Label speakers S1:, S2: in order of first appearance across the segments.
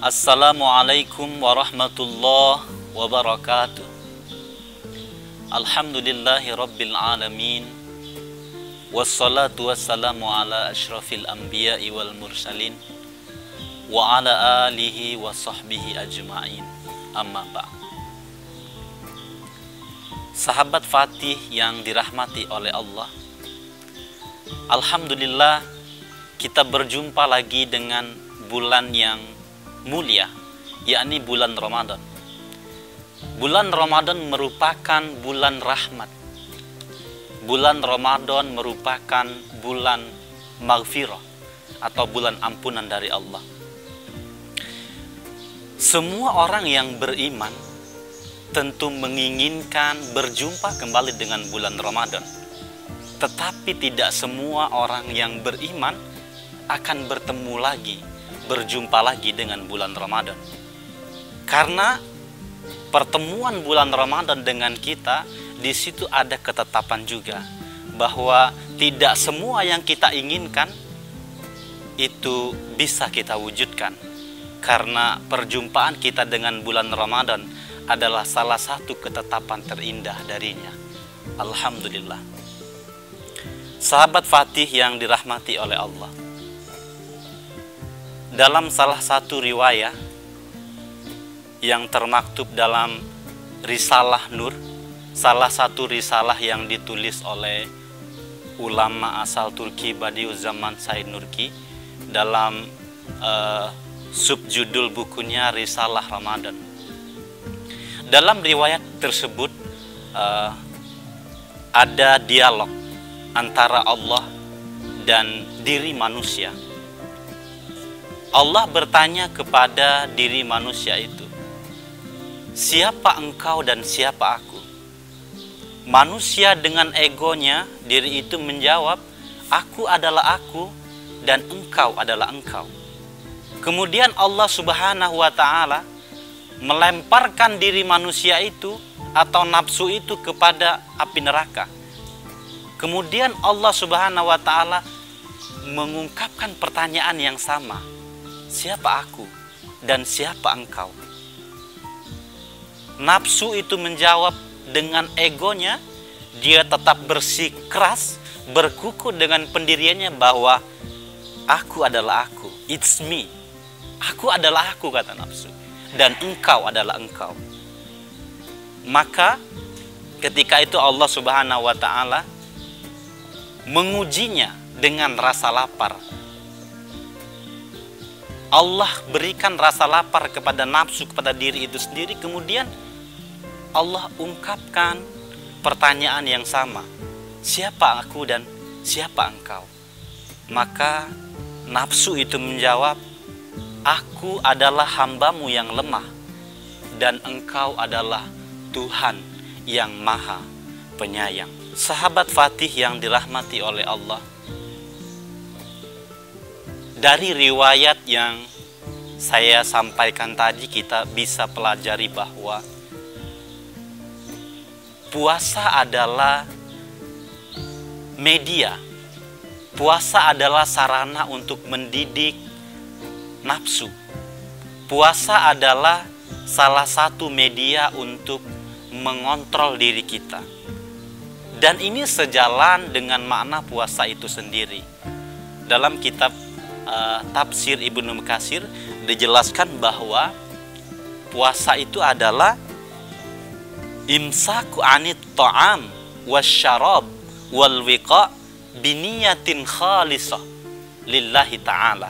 S1: Assalamualaikum warahmatullahi wabarakatuh. Alhamdulillahi rabbil alamin. Wassalatu wassalamu ala ashrafil anbiya'i wal mursalin wa ala alihi wa sahbihi ajma'in. Amma ba'd. Sahabat Fatih yang dirahmati oleh Allah, alhamdulillah kita berjumpa lagi dengan bulan yang mulia, yakni bulan Ramadan. Bulan Ramadan merupakan bulan rahmat. Bulan Ramadan merupakan bulan maghfirah atau bulan ampunan dari Allah. Semua orang yang beriman tentu menginginkan berjumpa kembali dengan bulan Ramadan. Tetapi tidak semua orang yang beriman akan bertemu lagi, berjumpa lagi dengan bulan Ramadan. Karena pertemuan bulan Ramadan dengan kita, di situ ada ketetapan juga bahwa tidak semua yang kita inginkan itu bisa kita wujudkan. Karena perjumpaan kita dengan bulan Ramadan adalah salah satu ketetapan terindah darinya. Alhamdulillah. Sahabat Fatih yang dirahmati oleh Allah, dalam salah satu riwayat yang termaktub dalam Risalah Nur, salah satu risalah yang ditulis oleh ulama asal Turki Badiüzzaman Said Nurki, dalam subjudul bukunya Risalah Ramadan. Dalam riwayat tersebut ada dialog antara Allah dan diri manusia. Allah bertanya kepada diri manusia itu, siapa engkau dan siapa aku? Manusia dengan egonya, diri itu menjawab, aku adalah aku dan engkau adalah engkau. Kemudian Allah Subhanahu wa ta'ala melemparkan diri manusia itu atau nafsu itu kepada api neraka. Kemudian Allah Subhanahu wa ta'ala mengungkapkan pertanyaan yang sama, siapa aku dan siapa engkau? Nafsu itu menjawab dengan egonya, dia tetap bersikeras, berkukuh dengan pendiriannya bahwa aku adalah aku, it's me. Aku adalah aku, kata nafsu, dan engkau adalah engkau. Maka ketika itu Allah Subhanahu wa ta'ala mengujinya dengan rasa lapar. Allah berikan rasa lapar kepada nafsu, kepada diri itu sendiri. Kemudian Allah ungkapkan pertanyaan yang sama, siapa aku dan siapa engkau? Maka nafsu itu menjawab, aku adalah hambamu yang lemah dan engkau adalah Tuhan yang maha penyayang. Sahabat Fatih yang dirahmati oleh Allah, dari riwayat yang saya sampaikan tadi kita bisa pelajari bahwa puasa adalah media. Puasa adalah sarana untuk mendidik nafsu. Puasa adalah salah satu media untuk mengontrol diri kita. Dan ini sejalan dengan makna puasa itu sendiri. Dalam kitab Tafsir Ibnu Katsir dijelaskan bahwa puasa itu adalah imsaku anit ta'am wasyarab wal wiqa biniyatin khalisah lillahi ta'ala.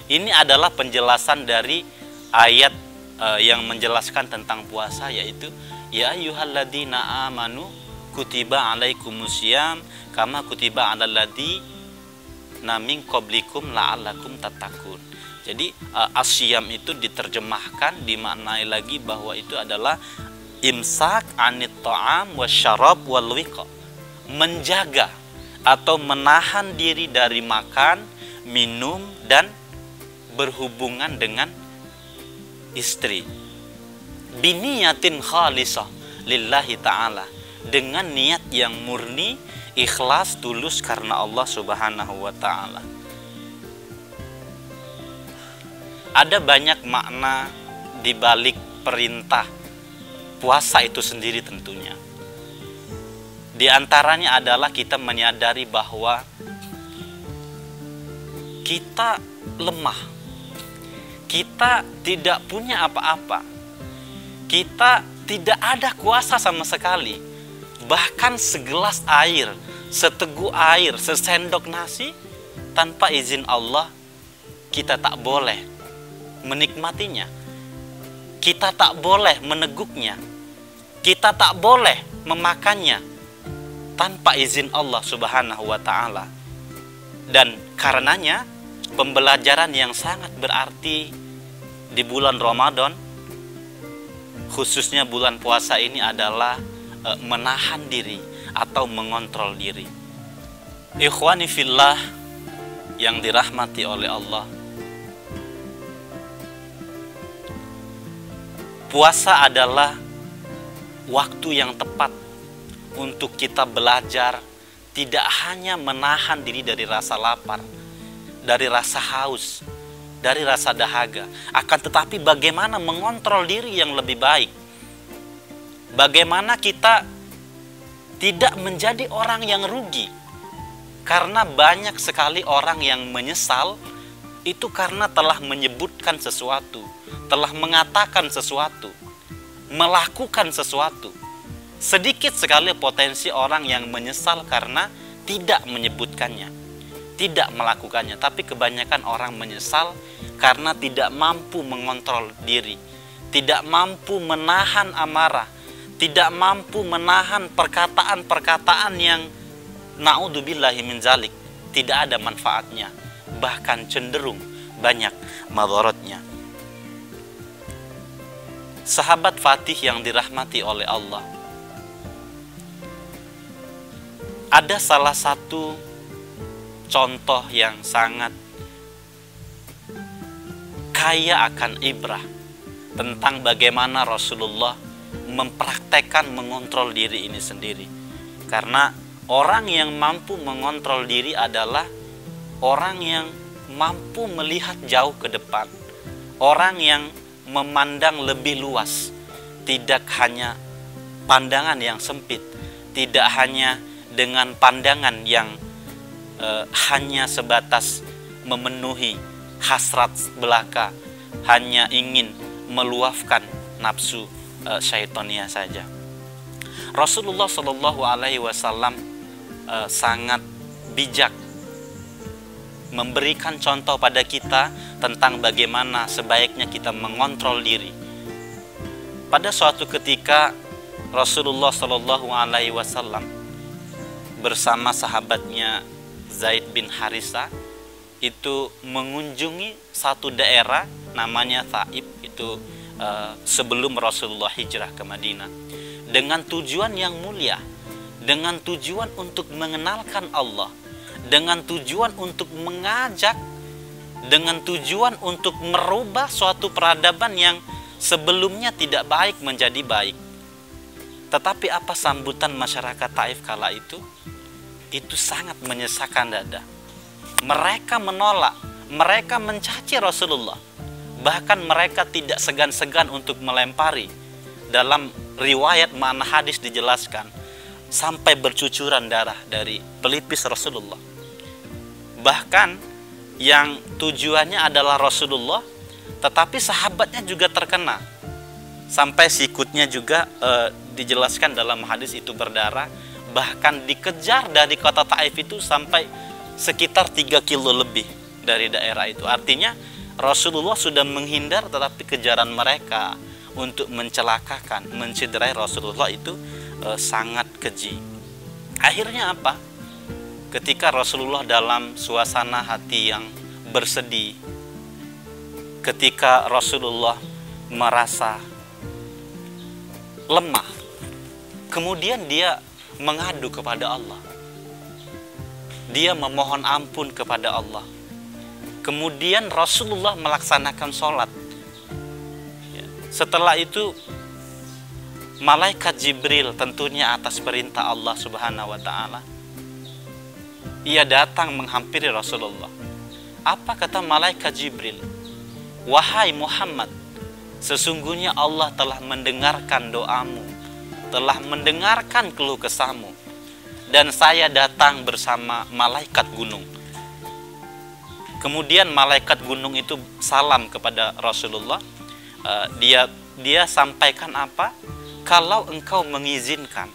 S1: Ini adalah penjelasan dari ayat yang menjelaskan tentang puasa, yaitu ya ayyuhalladzina amanu kutiba alaikumusiyam kama kutiba alal ladzina min qablikum la'allakum tattaqun. Jadi asyam itu diterjemahkan, dimaknai lagi bahwa itu adalah imsak anit ta'am wasyarab wal wiqa, menjaga atau menahan diri dari makan, minum dan berhubungan dengan istri. Biniyatin khalisah lillahi ta'ala, dengan niat yang murni, ikhlas, tulus karena Allah Subhanahu wa ta'ala. Ada banyak makna di balik perintah puasa itu sendiri tentunya. Di antaranya adalah kita menyadari bahwa kita lemah. Kita tidak punya apa-apa. Kita tidak ada kuasa sama sekali. Bahkan segelas air, seteguk air, sesendok nasi, tanpa izin Allah, kita tak boleh menikmatinya. Kita tak boleh meneguknya. Kita tak boleh memakannya tanpa izin Allah Subhanahu wa ta'ala. Dan karenanya pembelajaran yang sangat berarti di bulan Ramadan, khususnya bulan puasa ini adalah menahan diri atau mengontrol diri. Ikhwani fillah yang dirahmati oleh Allah, puasa adalah waktu yang tepat untuk kita belajar tidak hanya menahan diri dari rasa lapar, dari rasa haus, dari rasa dahaga, akan tetapi bagaimana mengontrol diri yang lebih baik. Bagaimana kita tidak menjadi orang yang rugi. Karena banyak sekali orang yang menyesal itu karena telah menyebutkan sesuatu, telah mengatakan sesuatu, melakukan sesuatu. Sedikit sekali potensi orang yang menyesal karena tidak menyebutkannya, tidak melakukannya. Tapi kebanyakan orang menyesal karena tidak mampu mengontrol diri, tidak mampu menahan amarah, tidak mampu menahan perkataan-perkataan yang na'udzubillahi min zalik, tidak ada manfaatnya, bahkan cenderung banyak madaratnya. Sahabat Fatih yang dirahmati oleh Allah, ada salah satu contoh yang sangat kaya akan ibrah tentang bagaimana Rasulullah mempraktekkan mengontrol diri ini sendiri. Karena orang yang mampu mengontrol diri adalah orang yang mampu melihat jauh ke depan, orang yang memandang lebih luas, tidak hanya pandangan yang sempit, tidak hanya dengan pandangan yang hanya sebatas memenuhi hasrat belaka, hanya ingin meluapkan nafsu syaitania saja. Rasulullah Shallallahu Alaihi Wasallam sangat bijak memberikan contoh pada kita tentang bagaimana sebaiknya kita mengontrol diri. Pada suatu ketika Rasulullah Shallallahu Alaihi Wasallam bersama sahabatnya Zaid bin Harithah itu mengunjungi satu daerah namanya Thaib, itu sebelum Rasulullah hijrah ke Madinah, dengan tujuan yang mulia, dengan tujuan untuk mengenalkan Allah, dengan tujuan untuk mengajak, dengan tujuan untuk merubah suatu peradaban yang sebelumnya tidak baik menjadi baik. Tetapi apa sambutan masyarakat Taif kala itu? Itu sangat menyesakkan dada. Mereka menolak, mereka mencaci Rasulullah. Bahkan mereka tidak segan-segan untuk melempari. Dalam riwayat makna hadis dijelaskan, sampai bercucuran darah dari pelipis Rasulullah. Bahkan yang tujuannya adalah Rasulullah, tetapi sahabatnya juga terkena. Sampai sikutnya juga dijelaskan dalam hadis itu berdarah. Bahkan dikejar dari kota Taif itu sampai sekitar 3 kilo lebih dari daerah itu. Artinya Rasulullah sudah menghindar, tetapi kejaran mereka untuk mencelakakan, mencederai Rasulullah itu sangat keji. Akhirnya apa? Ketika Rasulullah dalam suasana hati yang bersedih, ketika Rasulullah merasa lemah, kemudian dia mengadu kepada Allah. Dia memohon ampun kepada Allah. Kemudian Rasulullah melaksanakan sholat. Setelah itu malaikat Jibril, tentunya atas perintah Allah Subhanahu wa ta'ala, ia datang menghampiri Rasulullah. Apa kata malaikat Jibril? wahai Muhammad, sesungguhnya Allah telah mendengarkan doamu, telah mendengarkan keluh kesahmu, dan saya datang bersama malaikat gunung. Kemudian malaikat gunung itu salam kepada Rasulullah. Dia sampaikan apa? Kalau engkau mengizinkan,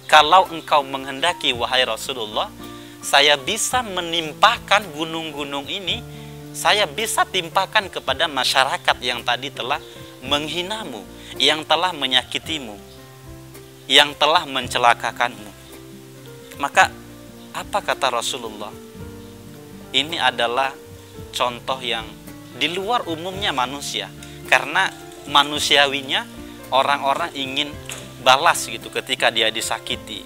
S1: kalau engkau menghendaki wahai Rasulullah, saya bisa menimpakan gunung-gunung ini, saya bisa timpakan kepada masyarakat yang tadi telah menghinamu, yang telah menyakitimu, yang telah mencelakakanmu. Maka apa kata Rasulullah? Ini adalah contoh yang di luar umumnya manusia, karena manusiawinya orang-orang ingin balas gitu ketika dia disakiti,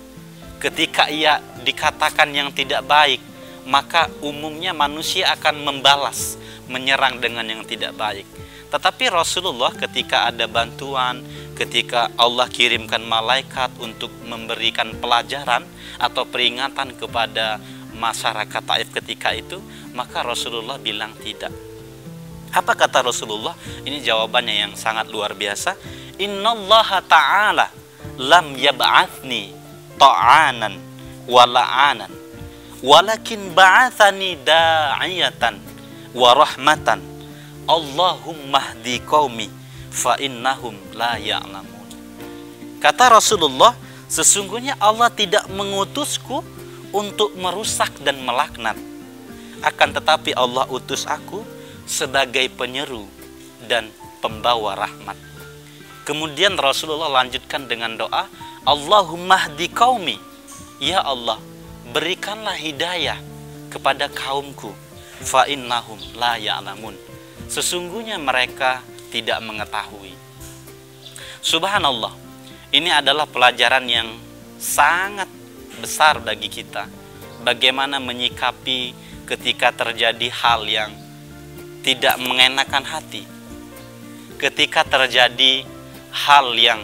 S1: ketika ia dikatakan yang tidak baik, maka umumnya manusia akan membalas, menyerang dengan yang tidak baik. Tetapi Rasulullah ketika ada bantuan, ketika Allah kirimkan malaikat untuk memberikan pelajaran atau peringatan kepada masyarakat Taif ketika itu, maka Rasulullah bilang tidak. Apa kata Rasulullah? Ini jawabannya yang sangat luar biasa. Innallaha ta'ala lam yab'athni ta'anan wa la'anan, walakin ba'athani da'iyatan wa rahmatan. Allahumma hdi qaumi fa innahum la ya'lamun. Kata Rasulullah, sesungguhnya Allah tidak mengutusku untuk merusak dan melaknat, akan tetapi Allah utus aku sebagai penyeru dan pembawa rahmat. Kemudian Rasulullah lanjutkan dengan doa, Allahumma hdi qaumi, ya Allah, berikanlah hidayah kepada kaumku, fa innahum la ya'lamun, sesungguhnya mereka tidak mengetahui. Subhanallah, ini adalah pelajaran yang sangat besar bagi kita. Bagaimana menyikapi ketika terjadi hal yang tidak mengenakan hati, ketika terjadi hal yang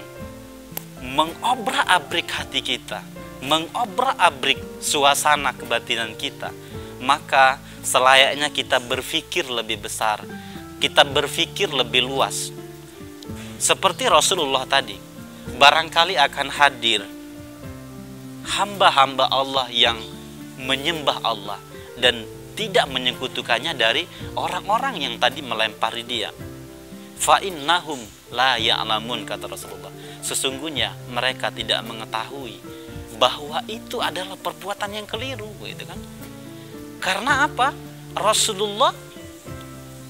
S1: mengobrak-abrik hati kita, mengobrak-abrik suasana kebatinan kita, maka selayaknya kita berpikir lebih besar, kita berpikir lebih luas. Seperti Rasulullah tadi, barangkali akan hadir hamba-hamba Allah yang menyembah Allah dan tidak menyekutukannya dari orang-orang yang tadi melempari dia. Fa innahum la ya'lamun, kata Rasulullah, sesungguhnya mereka tidak mengetahui bahwa itu adalah perbuatan yang keliru, gitu kan? Karena apa? Rasulullah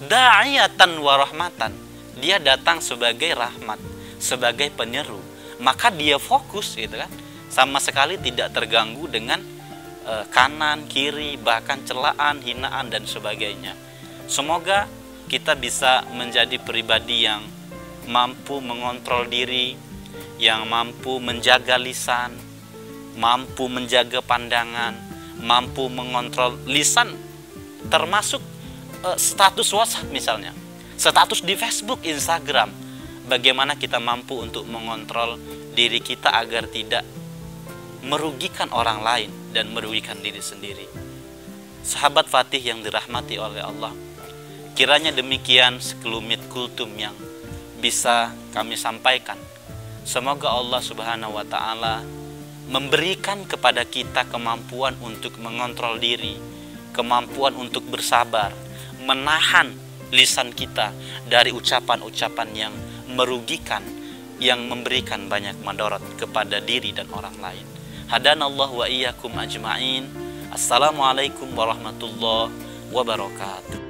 S1: da'iyatan wa rahmatan, dia datang sebagai rahmat, sebagai penyeru, maka dia fokus, gitu kan, sama sekali tidak terganggu dengan kanan, kiri, bahkan celaan, hinaan, dan sebagainya. Semoga kita bisa menjadi pribadi yang mampu mengontrol diri, yang mampu menjaga lisan, mampu menjaga pandangan, mampu mengontrol lisan, termasuk status WhatsApp misalnya, status di Facebook, Instagram. Bagaimana kita mampu untuk mengontrol diri kita agar tidak merugikan orang lain dan merugikan diri sendiri. Sahabat Fatih yang dirahmati oleh Allah, kiranya demikian sekelumit kultum yang bisa kami sampaikan. Semoga Allah Subhanahu wa Ta'ala memberikan kepada kita kemampuan untuk mengontrol diri, kemampuan untuk bersabar, menahan lisan kita dari ucapan-ucapan yang merugikan, yang memberikan banyak madarat kepada diri dan orang lain. Hadanallahu wa iyyakum ajma'in. Assalamualaikum warahmatullahi wabarakatuh.